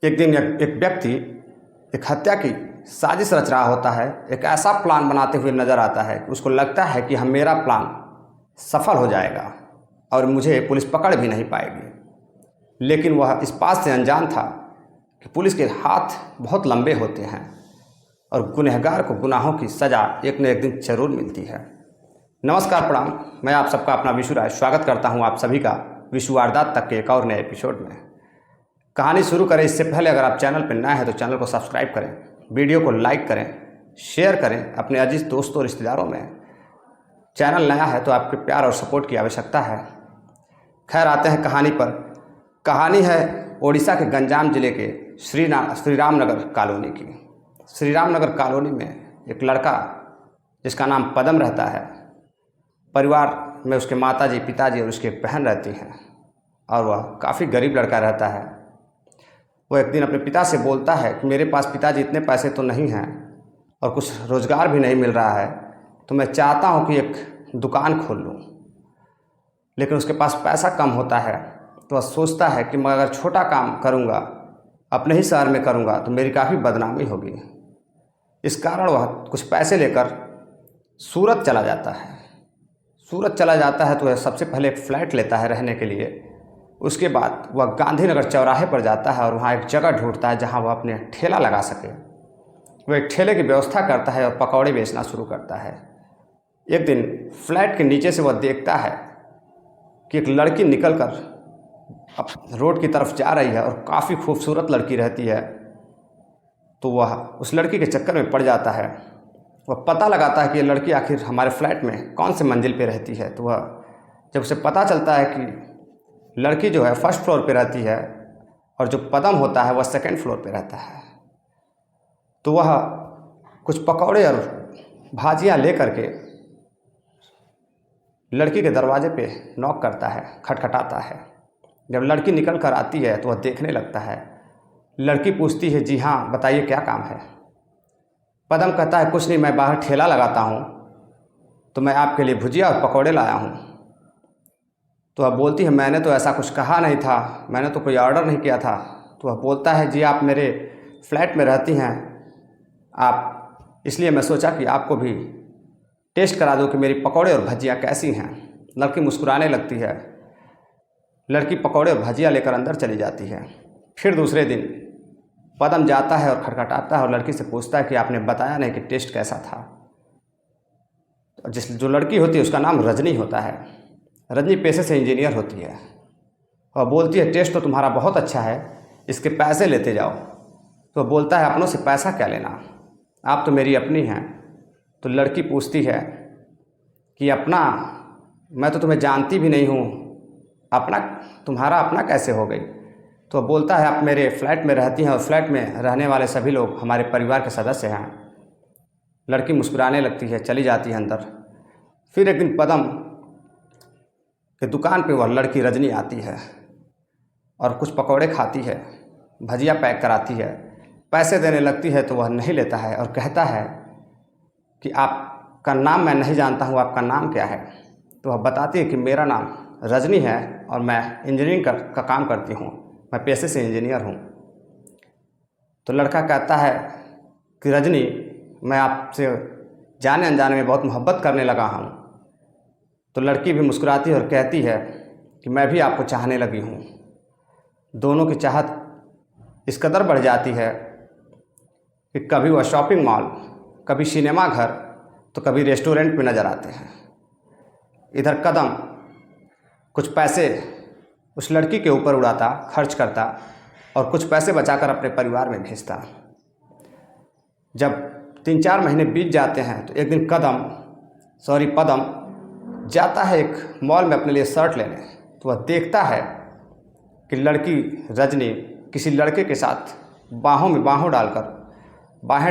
एक दिन एक व्यक्ति एक हत्या की साजिश रच रहा होता है। एक ऐसा प्लान बनाते हुए नज़र आता है कि उसको लगता है कि हम मेरा प्लान सफल हो जाएगा और मुझे पुलिस पकड़ भी नहीं पाएगी। लेकिन वह इस बात से अनजान था कि पुलिस के हाथ बहुत लंबे होते हैं और गुनहगार को गुनाहों की सज़ा एक न एक दिन जरूर मिलती है। नमस्कार, प्रणाम। मैं आप सबका अपना विशु राय स्वागत करता हूं आप सभी का विशु वारदात तक के एक और नए एपिसोड में। कहानी शुरू करें इससे पहले अगर आप चैनल पर नए हैं तो चैनल को सब्सक्राइब करें, वीडियो को लाइक करें, शेयर करें अपने अजीज दोस्तों और रिश्तेदारों में। चैनल नया है तो आपके प्यार और सपोर्ट की आवश्यकता है। खैर, आते हैं कहानी पर। कहानी है ओडिशा के गंजाम जिले के श्रीराम नगर कॉलोनी की। श्रीराम नगर कॉलोनी में एक लड़का जिसका नाम पदम रहता है। परिवार में उसके माताजी, पिताजी और उसकी एक बहन रहती हैं और वह काफ़ी गरीब लड़का रहता है। वो एक दिन अपने पिता से बोलता है कि मेरे पास पिताजी इतने पैसे तो नहीं हैं और कुछ रोज़गार भी नहीं मिल रहा है, तो मैं चाहता हूँ कि एक दुकान खोल लूँ। लेकिन उसके पास पैसा कम होता है तो वह सोचता है कि मैं अगर छोटा काम करूँगा, अपने ही शहर में करूँगा, तो मेरी काफ़ी बदनामी होगी। इस कारण वह कुछ पैसे लेकर सूरत चला जाता है। सूरत चला जाता है तो वह सबसे पहले एक फ़्लैट लेता है रहने के लिए। उसके बाद वह गांधीनगर चौराहे पर जाता है और वहाँ एक जगह ढूंढता है जहाँ वह अपने ठेला लगा सके। वह एक ठेले की व्यवस्था करता है और पकौड़े बेचना शुरू करता है। एक दिन फ्लैट के नीचे से वह देखता है कि एक लड़की निकलकर अब रोड की तरफ जा रही है और काफ़ी खूबसूरत लड़की रहती है। तो वह उस लड़की के चक्कर में पड़ जाता है। वह पता लगाता है कि ये लड़की आखिर हमारे फ्लैट में कौन से मंजिल पे रहती है। तो वह जब उसे पता चलता है कि लड़की जो है फर्स्ट फ्लोर पे रहती है और जो पदम होता है वह सेकंड फ्लोर पे रहता है, तो वह कुछ पकौड़े और भाजियाँ ले करके लड़की के दरवाजे पे नॉक करता है, खटखटाता है। जब लड़की निकल कर आती है तो वह देखने लगता है। लड़की पूछती है, जी हाँ बताइए क्या काम है। पदम कहता है, कुछ नहीं, मैं बाहर ठेला लगाता हूँ तो मैं आपके लिए भुजिया और पकौड़े लाया हूँ। तो वह बोलती है, मैंने तो ऐसा कुछ कहा नहीं था, मैंने तो कोई ऑर्डर नहीं किया था। तो वह बोलता है, जी आप मेरे फ्लैट में रहती हैं, आप इसलिए मैं सोचा कि आपको भी टेस्ट करा दूँ कि मेरी पकौड़े और भजियाँ कैसी हैं। लड़की मुस्कुराने लगती है। लड़की पकौड़े और भजिया लेकर अंदर चली जाती है। फिर दूसरे दिन पदम जाता है और खटखटाता है और लड़की से पूछता है कि आपने बताया नहीं कि टेस्ट कैसा था। जो लड़की होती है उसका नाम रजनी होता है। रजनी पेशे से इंजीनियर होती है और बोलती है, टेस्ट तो तुम्हारा बहुत अच्छा है, इसके पैसे लेते जाओ। तो बोलता है, अपनों से पैसा क्या लेना, आप तो मेरी अपनी हैं। तो लड़की पूछती है कि अपना, मैं तो तुम्हें जानती भी नहीं हूँ, अपना तुम्हारा अपना कैसे हो गई। तो बोलता है, आप मेरे फ्लैट में रहती हैं और फ्लैट में रहने वाले सभी लोग हमारे परिवार के सदस्य हैं। लड़की मुस्कुराने लगती है, चली जाती है अंदर। फिर एक दिन पदम के दुकान पे वह लड़की रजनी आती है और कुछ पकौड़े खाती है, भजिया पैक कराती है, पैसे देने लगती है तो वह नहीं लेता है और कहता है कि आपका नाम मैं नहीं जानता हूँ, आपका नाम क्या है। तो वह बताती है कि मेरा नाम रजनी है और मैं इंजीनियरिंग का काम करती हूँ, मैं पेशे से इंजीनियर हूँ। तो लड़का कहता है कि रजनी, मैं आपसे जाने अनजाने में बहुत मोहब्बत करने लगा हूँ। तो लड़की भी मुस्कुराती है और कहती है कि मैं भी आपको चाहने लगी हूँ। दोनों की चाहत इस कदर बढ़ जाती है कि कभी वह शॉपिंग मॉल, कभी सिनेमा घर, तो कभी रेस्टोरेंट में नज़र आते हैं। इधर कदम कुछ पैसे उस लड़की के ऊपर उड़ाता, खर्च करता और कुछ पैसे बचाकर अपने परिवार में भेजता। जब 3-4 महीने बीत जाते हैं तो एक दिन पदम जाता है एक मॉल में अपने लिए शर्ट लेने। तो वह देखता है कि लड़की रजनी किसी लड़के के साथ बाहों में बाहें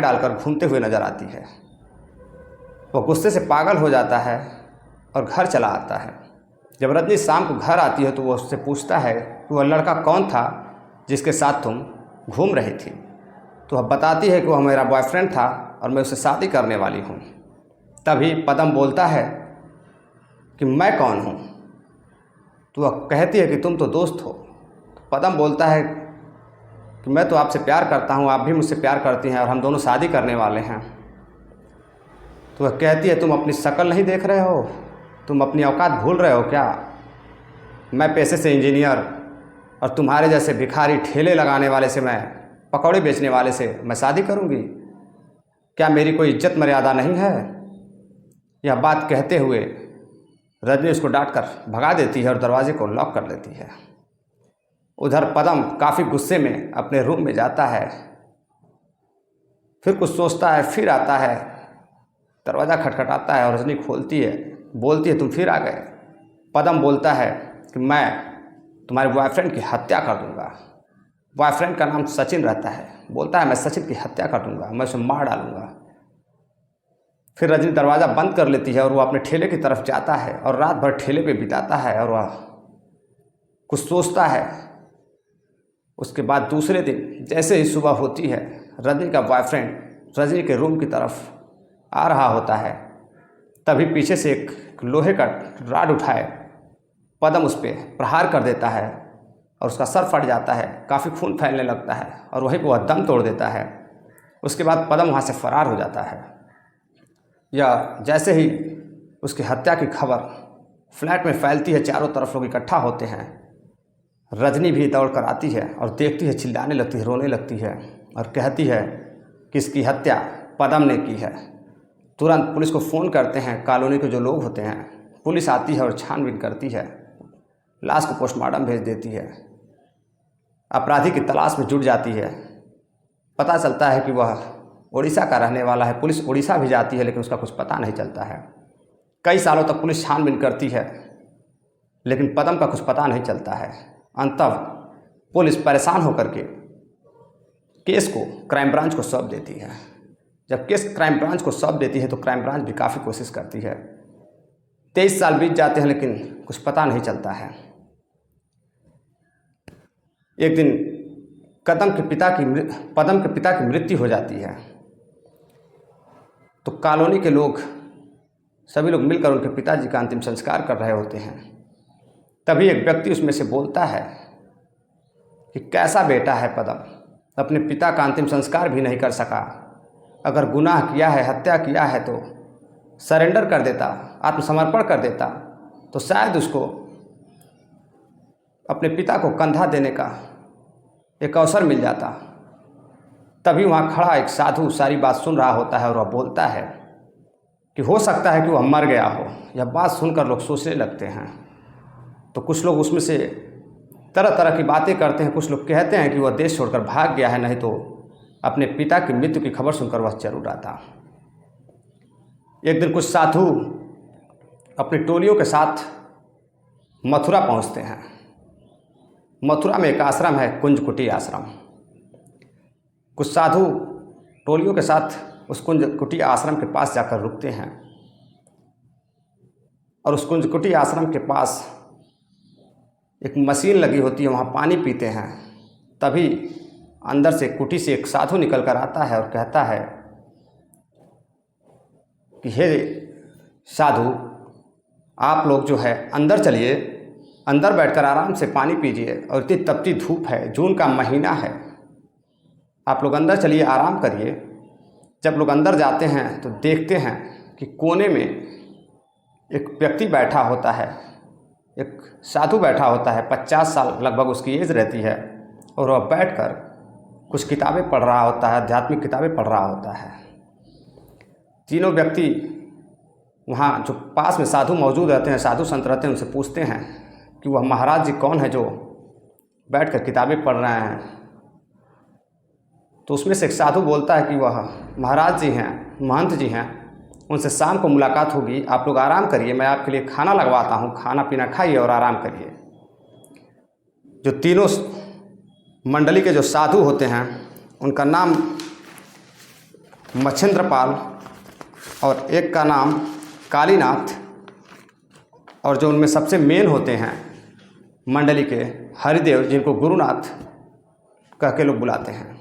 डालकर घूमते हुए नजर आती है। वह गुस्से से पागल हो जाता है और घर चला आता है। जब रजनी शाम को घर आती है तो वह उससे पूछता है कि वह लड़का कौन था जिसके साथ तुम घूम रही थी। तो वह बताती है कि वह मेरा बॉयफ्रेंड था और मैं उससे शादी करने वाली हूँ। तभी पदम बोलता है कि मैं कौन हूँ। तो वह कहती है कि तुम तो दोस्त हो। तो पदम बोलता है कि मैं तो आपसे प्यार करता हूँ, आप भी मुझसे प्यार करती हैं और हम दोनों शादी करने वाले हैं। तो वह कहती है तुम अपनी शक्ल नहीं देख रहे हो, तुम अपनी औकात भूल रहे हो क्या? मैं पेशे से इंजीनियर और तुम्हारे जैसे भिखारी ठेले लगाने वाले से, मैं पकौड़े बेचने वाले से मैं शादी करूँगी? क्या मेरी कोई इज्जत मर्यादा नहीं है? यह बात कहते हुए रजनी उसको डांट कर भगा देती है और दरवाजे को लॉक कर लेती है। उधर पदम काफ़ी गुस्से में अपने रूम में जाता है, फिर कुछ सोचता है, फिर आता है, दरवाज़ा खटखटाता है और रजनी खोलती है, बोलती है तुम फिर आ गए। पदम बोलता है कि मैं तुम्हारे बॉयफ्रेंड की हत्या कर दूंगा। बॉयफ्रेंड का नाम सचिन रहता है। बोलता है मैं सचिन की हत्या कर दूंगा, मैं उसे मार डालूंगा। फिर रजनी दरवाज़ा बंद कर लेती है और वो अपने ठेले की तरफ जाता है और रात भर ठेले पे बिताता है और वह कुछ सोचता है। उसके बाद दूसरे दिन जैसे ही सुबह होती है, रजनी का बॉयफ्रेंड रजनी के रूम की तरफ आ रहा होता है। तभी पीछे से एक लोहे का राड उठाए पदम उस पर प्रहार कर देता है और उसका सर फट जाता है, काफ़ी खून फैलने लगता है और वहीं पर वह दम तोड़ देता है। उसके बाद पदम वहाँ से फरार हो जाता है। या जैसे ही उसकी हत्या की खबर फ्लैट में फैलती है, चारों तरफ लोग इकट्ठा होते हैं। रजनी भी दौड़ कर आती है और देखती है, चिल्लाने लगती है, रोने लगती है और कहती है कि इसकी हत्या पदम ने की है। तुरंत पुलिस को फ़ोन करते हैं, कॉलोनी के जो लोग होते हैं। पुलिस आती है और छानबीन करती है, लाश को पोस्टमार्टम भेज देती है। अपराधी की तलाश में जुट जाती है। पता चलता है कि वह उड़ीसा का रहने वाला है। पुलिस उड़ीसा भी जाती है लेकिन उसका कुछ पता नहीं चलता है। कई सालों तक पुलिस छानबीन करती है लेकिन पदम का कुछ पता नहीं चलता है। अंततः पुलिस परेशान होकर के केस को क्राइम ब्रांच को सौंप देती है। जब केस क्राइम ब्रांच को सौंप देती है तो क्राइम ब्रांच भी काफ़ी कोशिश करती है। 23 साल बीत जाते हैं लेकिन कुछ पता नहीं चलता है। एक दिन पदम के पिता की मृत्यु हो जाती है तो कॉलोनी के लोग सभी लोग मिलकर उनके पिताजी का अंतिम संस्कार कर रहे होते हैं। तभी एक व्यक्ति उसमें से बोलता है कि कैसा बेटा है पदम, अपने पिता का अंतिम संस्कार भी नहीं कर सका। अगर गुनाह किया है, हत्या किया है तो सरेंडर कर देता, आत्मसमर्पण कर देता तो शायद उसको अपने पिता को कंधा देने का एक अवसर मिल जाता। तभी वहाँ खड़ा एक साधु सारी बात सुन रहा होता है और वह बोलता है कि हो सकता है कि वह मर गया हो। यह बात सुनकर लोग सोचने लगते हैं तो कुछ लोग उसमें से तरह तरह की बातें करते हैं। कुछ लोग कहते हैं कि वह देश छोड़कर भाग गया है, नहीं तो अपने पिता की मृत्यु की खबर सुनकर वह जरूर आता। एक दिन कुछ साधु अपनी टोलियों के साथ मथुरा पहुंचते हैं। मथुरा में एक आश्रम है, कुंजकुटी आश्रम। कुछ साधु टोलियों के साथ उस कुंजकुटी आश्रम के पास जाकर रुकते हैं और उस कुंजकुटी आश्रम के पास एक मशीन लगी होती है, वहाँ पानी पीते हैं। तभी अंदर से कुटी से एक साधु निकल कर आता है और कहता है कि हे साधु, आप लोग जो है अंदर चलिए, अंदर बैठकर आराम से पानी पीजिए और इतनी तपती धूप है, जून का महीना है, आप लोग अंदर चलिए, आराम करिए। जब लोग अंदर जाते हैं तो देखते हैं कि कोने में एक व्यक्ति बैठा होता है, एक साधु बैठा होता है। 50 साल लगभग उसकी एज रहती है और वह बैठकर कुछ किताबें पढ़ रहा होता है, आध्यात्मिक किताबें पढ़ रहा होता है। तीनों व्यक्ति वहाँ जो पास में साधु मौजूद रहते हैं, साधु संत रहते हैं, उनसे पूछते हैं कि वह महाराज जी कौन है जो बैठकर किताबें पढ़ रहे हैं। तो उसमें से एक साधु बोलता है कि वह महाराज जी हैं, महंत जी हैं, उनसे शाम को मुलाकात होगी, आप लोग आराम करिए, मैं आपके लिए खाना लगवाता हूँ, खाना पीना खाइए और आराम करिए। जो तीनों मंडली के जो साधु होते हैं उनका नाम मच्छिंद्रपाल और एक का नाम कालीनाथ, और जो उनमें सबसे मेन होते हैं मंडली के हरिदेव, जिनको गुरुनाथ कह के लोग बुलाते हैं।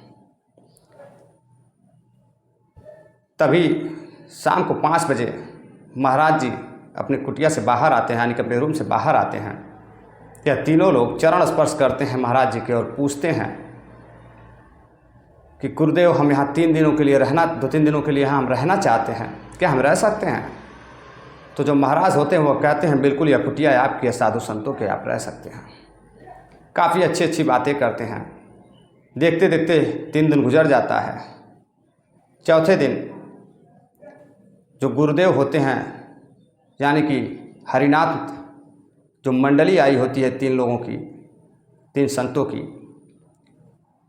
तभी शाम को 5 बजे महाराज जी अपने कुटिया से बाहर आते हैं, यानी कि अपने रूम से बाहर आते हैं। यह तीनों लोग चरण स्पर्श करते हैं महाराज जी के और पूछते हैं कि गुरुदेव हम यहाँ 3 दिनों के लिए रहना, 2-3 दिनों के लिए यहाँ हम रहना चाहते हैं, क्या हम रह सकते हैं? तो जो महाराज होते हैं वो कहते हैं बिल्कुल यह कुटिया आपकी है, साधु संतों के, आप रह सकते हैं। काफ़ी अच्छी अच्छी बातें करते हैं। देखते देखते 3 दिन गुजर जाता है। चौथे दिन जो गुरुदेव होते हैं यानी कि हरिनाथ, जो मंडली आई होती है 3 लोगों की, 3 संतों की,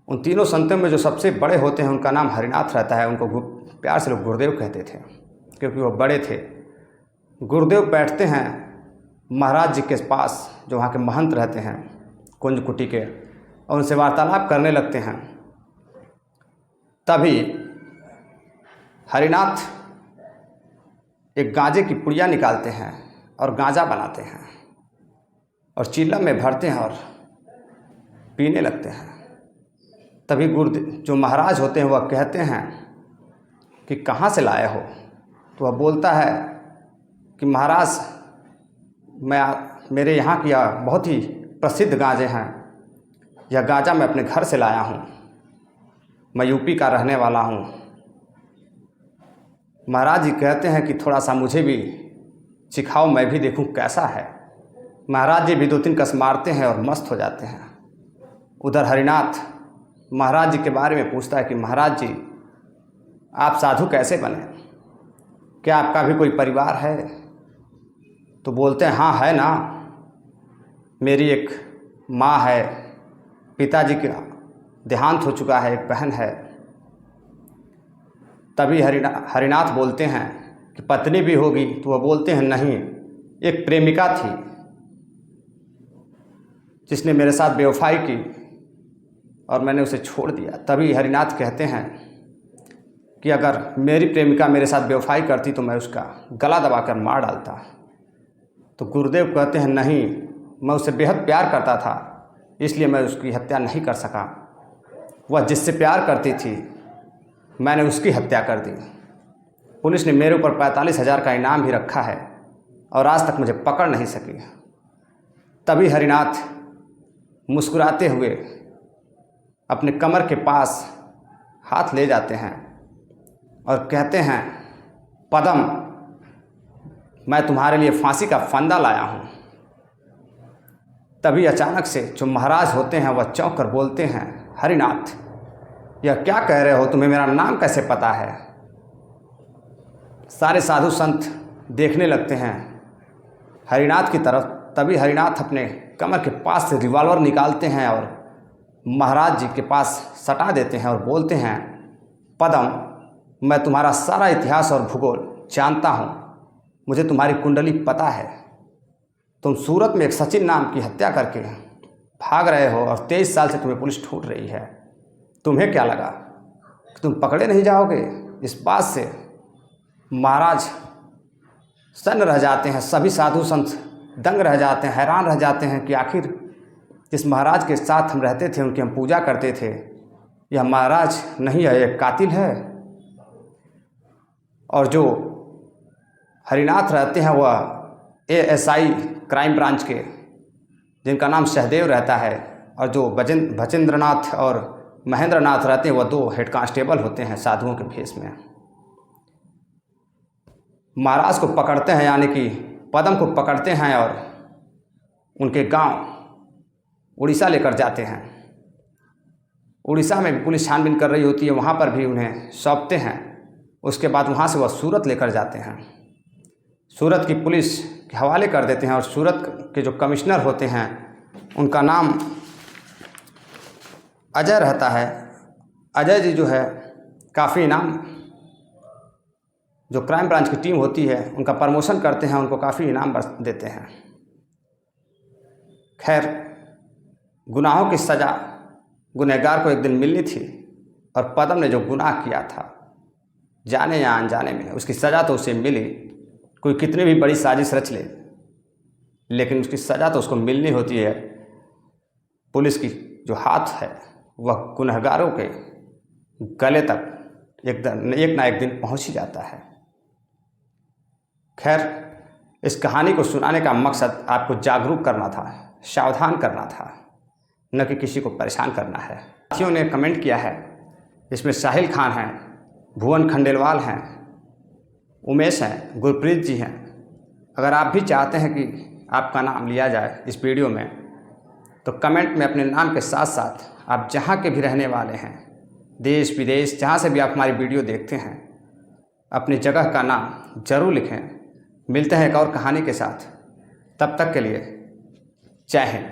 उन तीनों संतों में जो सबसे बड़े होते हैं उनका नाम हरिनाथ रहता है। उनको प्यार से लोग गुरुदेव कहते थे क्योंकि वो बड़े थे। गुरुदेव बैठते हैं महाराज जी के पास, जो वहाँ के महंत रहते हैं कुंज कुटी के, और उनसे वार्तालाप करने लगते हैं। तभी हरिनाथ एक गांजे की पुड़िया निकालते हैं और गांजा बनाते हैं और चीलम में भरते हैं और पीने लगते हैं। तभी गुरुदेव जो महाराज होते हैं वह कहते हैं कि कहाँ से लाए हो? तो वह बोलता है कि महाराज मेरे यहाँ की बहुत ही प्रसिद्ध गांजे हैं, यह गांजा मैं अपने घर से लाया हूँ, मैं यूपी का रहने वाला हूँ। महाराज जी कहते हैं कि थोड़ा सा मुझे भी चिखाओ, मैं भी देखूँ कैसा है। महाराज जी भी 2-3 कस मारते हैं और मस्त हो जाते हैं। उधर हरिनाथ महाराज जी के बारे में पूछता है कि महाराज जी आप साधु कैसे बने, क्या आपका भी कोई परिवार है? तो बोलते हैं हाँ है ना, मेरी एक माँ है, पिताजी का देहांत हो चुका है, एक बहन है। तभी हरिनाथ बोलते हैं कि पत्नी भी होगी? तो वह बोलते हैं नहीं, एक प्रेमिका थी जिसने मेरे साथ बेवफाई की और मैंने उसे छोड़ दिया। तभी हरिनाथ कहते हैं कि अगर मेरी प्रेमिका मेरे साथ बेवफाई करती तो मैं उसका गला दबाकर मार डालता। तो गुरुदेव कहते हैं नहीं, मैं उससे बेहद प्यार करता था, इसलिए मैं उसकी हत्या नहीं कर सका। वह जिससे प्यार करती थी मैंने उसकी हत्या कर दी। पुलिस ने मेरे ऊपर 45,000 का इनाम भी रखा है और आज तक मुझे पकड़ नहीं सकी। तभी हरिनाथ मुस्कुराते हुए अपने कमर के पास हाथ ले जाते हैं और कहते हैं पदम, मैं तुम्हारे लिए फांसी का फंदा लाया हूँ। तभी अचानक से जो महाराज होते हैं वह चौंक कर बोलते हैं हरिनाथ यह क्या कह रहे हो, तुम्हें मेरा नाम कैसे पता है? सारे साधु संत देखने लगते हैं हरिनाथ की तरफ। तभी हरिनाथ अपने कमर के पास से रिवॉल्वर निकालते हैं और महाराज जी के पास सटा देते हैं और बोलते हैं पदम, मैं तुम्हारा सारा इतिहास और भूगोल जानता हूँ, मुझे तुम्हारी कुंडली पता है। तुम सूरत में एक सचिन नाम की हत्या करके भाग रहे हो और 23 साल से तुम्हें पुलिस ढूंढ रही है। तुम्हें क्या लगा कि तुम पकड़े नहीं जाओगे? इस बात से महाराज सन्न रह जाते हैं। सभी साधु संत दंग रह जाते हैं, हैरान रह जाते हैं कि आखिर जिस महाराज के साथ हम रहते थे, उनकी हम पूजा करते थे, यह महाराज नहीं है, एक कातिल है। और जो हरिनाथ रहते हैं वह ASI क्राइम ब्रांच के, जिनका नाम सहदेव रहता है, और जो भजेंद्रनाथ और महेंद्रनाथ रहते हैं वह 2 हेड कांस्टेबल होते हैं साधुओं के भेष में। महाराज को पकड़ते हैं यानी कि पदम को पकड़ते हैं और उनके गांव उड़ीसा लेकर जाते हैं। उड़ीसा में भी पुलिस छानबीन कर रही होती है, वहाँ पर भी उन्हें सौंपते हैं। उसके बाद वहाँ से वह सूरत लेकर जाते हैं, सूरत की पुलिस के हवाले कर देते हैं। और सूरत के जो कमिश्नर होते हैं उनका नाम अजय रहता है। अजय जी जो है काफ़ी इनाम, जो क्राइम ब्रांच की टीम होती है उनका प्रमोशन करते हैं, उनको काफ़ी इनाम देते हैं। खैर, गुनाहों की सज़ा गुनहगार को एक दिन मिलनी थी और पदम ने जो गुनाह किया था जाने या अनजाने में, उसकी सज़ा तो उसे मिली। कोई कितनी भी बड़ी साजिश रच ले लेकिन उसकी सज़ा तो उसको मिलनी होती है। पुलिस की जो हाथ है वह गुनहगारों के गले तक एक ना एक दिन पहुंच ही जाता है। खैर, इस कहानी को सुनाने का मकसद आपको जागरूक करना था, सावधान करना था, न कि किसी को परेशान करना है। साथियों ने कमेंट किया है इसमें साहिल खान हैं, भुवन खंडेलवाल हैं, उमेश हैं, गुरप्रीत जी हैं। अगर आप भी चाहते हैं कि आपका नाम लिया जाए इस वीडियो में, तो कमेंट में अपने नाम के साथ साथ आप जहाँ के भी रहने वाले हैं, देश विदेश जहाँ से भी आप हमारी वीडियो देखते हैं, अपनी जगह का नाम ज़रूर लिखें। मिलते हैं एक और कहानी के साथ, तब तक के लिए जय हिंद।